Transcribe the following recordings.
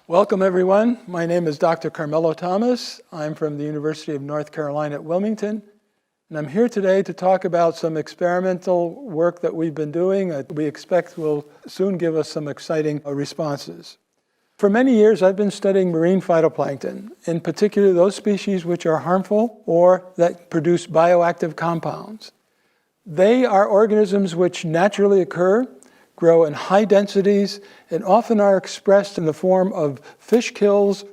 Welcome everyone. My name is Dr. Carmelo Tomas. I'm from the University of North Carolina at Wilmington. And I'm here today to talk about some experimental work that we've been doing that we expect will soon give us some exciting responses. For many years, I've been studying marine phytoplankton, in particular those species which are harmful or that produce bioactive compounds. They are organisms which naturally occur, grow in high densities, and often are expressed in the form of fish kills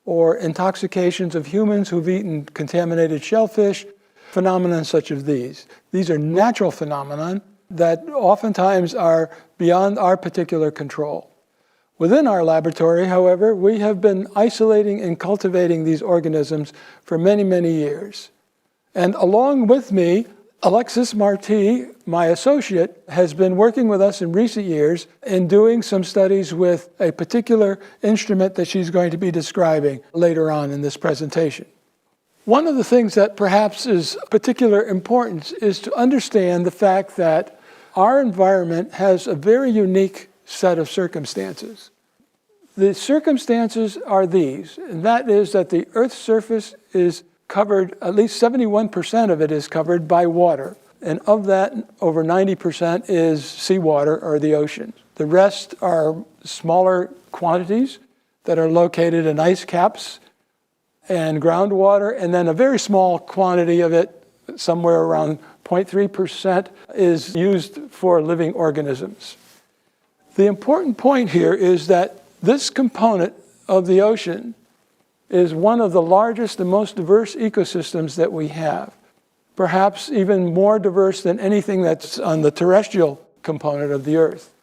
or intoxications of humans who've eaten contaminated shellfish, phenomena such as these. These are natural phenomena that oftentimes are beyond our particular control. Within our laboratory, however, we have been isolating and cultivating these organisms for many, many years. And along with me, Alexis Marti, my associate, has been working with us in recent years in doing some studies with a particular instrument that she's going to be describing later on in this presentation. One of the things that perhaps is of particular importance is to understand the fact that our environment has a very unique set of circumstances. The circumstances are these, and that is that the Earth's surface is covered, at least 71% of it is covered by water. And of that, over 90% is seawater or the ocean. The rest are smaller quantities that are located in ice caps and groundwater, and then a very small quantity of it, somewhere around 0.3%, is used for living organisms. The important point here is that this component of the ocean is one of the largest and most diverse ecosystems that we have, perhaps even more diverse than anything that's on the terrestrial component of the Earth.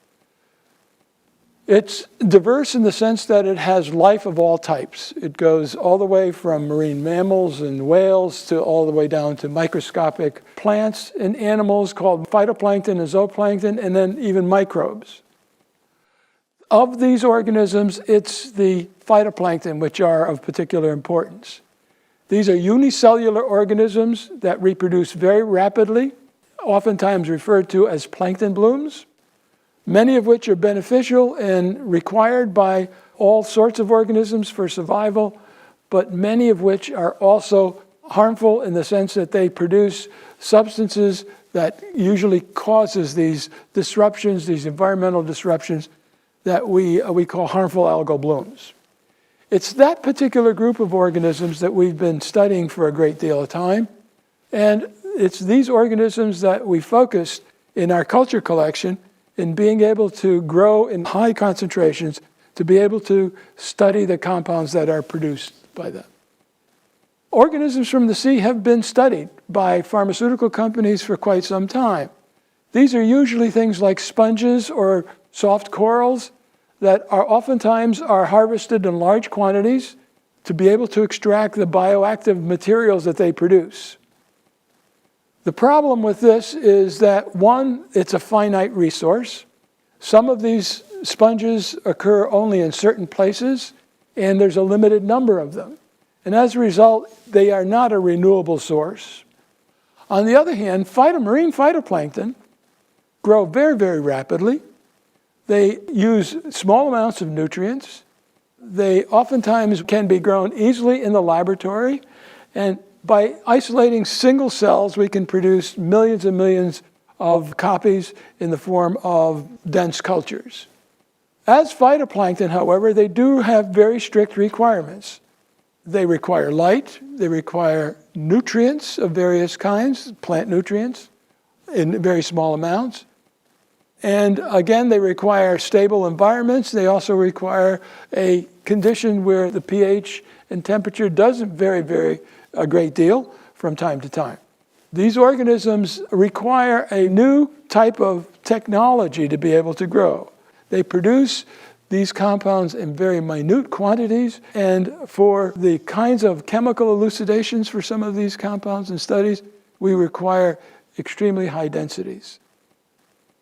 It's diverse in the sense that it has life of all types. It goes all the way from marine mammals and whales to all the way down to microscopic plants and animals called phytoplankton and zooplankton, and then even microbes. Of these organisms, it's the phytoplankton which are of particular importance. These are unicellular organisms that reproduce very rapidly, oftentimes referred to as plankton blooms, many of which are beneficial and required by all sorts of organisms for survival, but many of which are also harmful in the sense that they produce substances that usually causes these disruptions, these environmental disruptions, that we call harmful algal blooms. It's that particular group of organisms that we've been studying for a great deal of time, and it's these organisms that we focused in our culture collection in being able to grow in high concentrations to be able to study the compounds that are produced by them. Organisms from the sea have been studied by pharmaceutical companies for quite some time. These are usually things like sponges or soft corals that are oftentimes harvested in large quantities to be able to extract the bioactive materials that they produce. The problem with this is that, one, it's a finite resource. Some of these sponges occur only in certain places, and there's a limited number of them. And as a result, they are not a renewable source. On the other hand, marine phytoplankton grow very, very rapidly. They use small amounts of nutrients. They oftentimes can be grown easily in the laboratory. And by isolating single cells, we can produce millions and millions of copies in the form of dense cultures. As phytoplankton, however, they do have very strict requirements. They require light. They require nutrients of various kinds, plant nutrients, in very small amounts. And again, they require stable environments. They also require a condition where the pH and temperature doesn't vary a great deal from time to time. These organisms require a new type of technology to be able to grow. They produce these compounds in very minute quantities, and for the kinds of chemical elucidations for some of these compounds and studies, we require extremely high densities.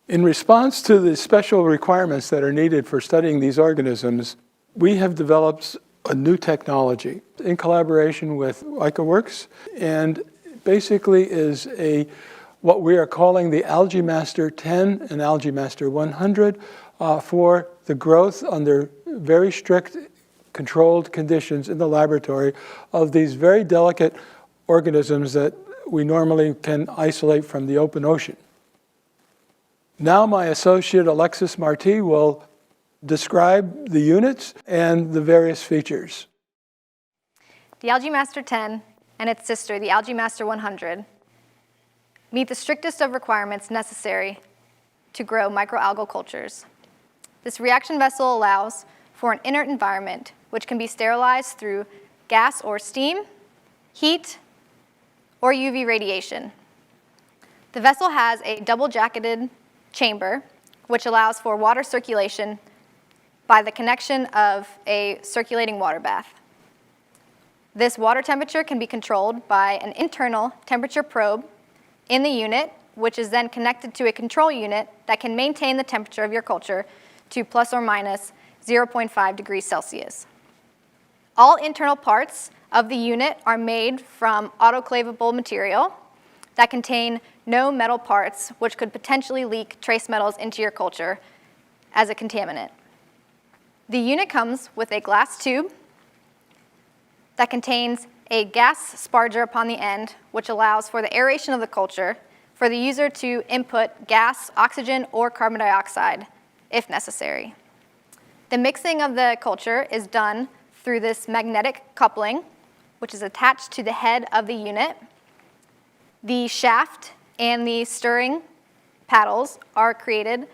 In response to the special requirements that are needed for studying these organisms, we have developed a new technology in collaboration with IKA, and basically is what we are calling the Algaemaster 10 and Algaemaster 100 for the growth under very strict controlled conditions in the laboratory of these very delicate organisms that we normally can isolate from the open ocean. Now my associate Alexis Marti will describe the units and the various features. The Algaemaster 10 and its sister, the Algaemaster 100, meet the strictest of requirements necessary to grow microalgal cultures. This reaction vessel allows for an inert environment which can be sterilized through gas or steam, heat, or UV radiation. The vessel has a double-jacketed chamber which allows for water circulation by the connection of a circulating water bath. This water temperature can be controlled by an internal temperature probe in the unit, which is then connected to a control unit that can maintain the temperature of your culture to plus or minus 0.5 degrees Celsius. All internal parts of the unit are made from autoclavable material that contain no metal parts, which could potentially leak trace metals into your culture as a contaminant. The unit comes with a glass tube that contains a gas sparger upon the end, which allows for the aeration of the culture for the user to input gas, oxygen, or carbon dioxide if necessary. The mixing of the culture is done through this magnetic coupling, which is attached to the head of the unit. The shaft and the stirring paddles are created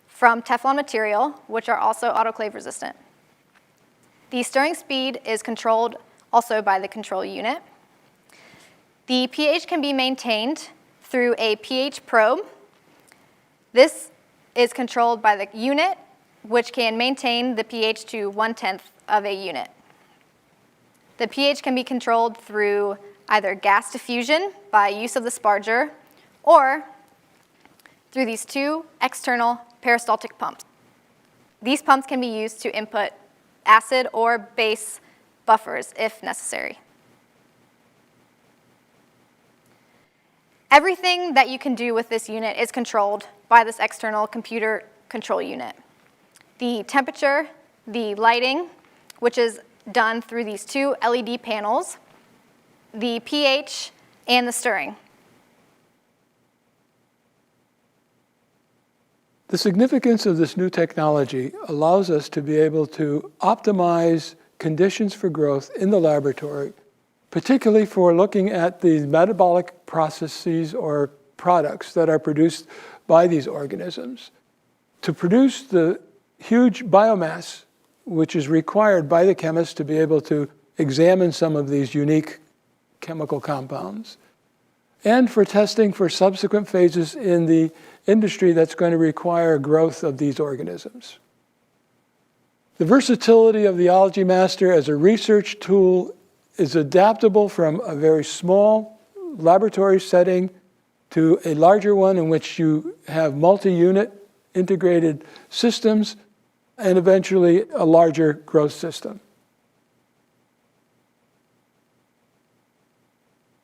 from Teflon material, which are also autoclave resistant. The stirring speed is controlled also by the control unit. The pH can be maintained through a pH probe. This is controlled by the unit, which can maintain the pH to 1/10 of a unit. The pH can be controlled through either gas diffusion by use of the sparger or through these two external peristaltic pumps. These pumps can be used to input acid or base buffers if necessary. Everything that you can do with this unit is controlled by this external computer control unit. The temperature, the lighting, which is done through these two LED panels, the pH, and the stirring. The significance of this new technology allows us to be able to optimize conditions for growth in the laboratory, particularly for looking at the metabolic processes or products that are produced by these organisms. To produce the huge biomass which is required by the chemist to be able to examine some of these unique chemical compounds, and for testing for subsequent phases in the industry that's going to require growth of these organisms. The versatility of the Algaemaster as a research tool is adaptable from a very small laboratory setting to a larger one in which you have multi-unit integrated systems and eventually a larger growth system.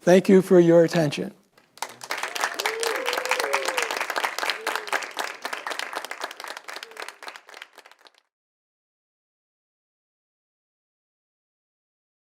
Thank you for your attention.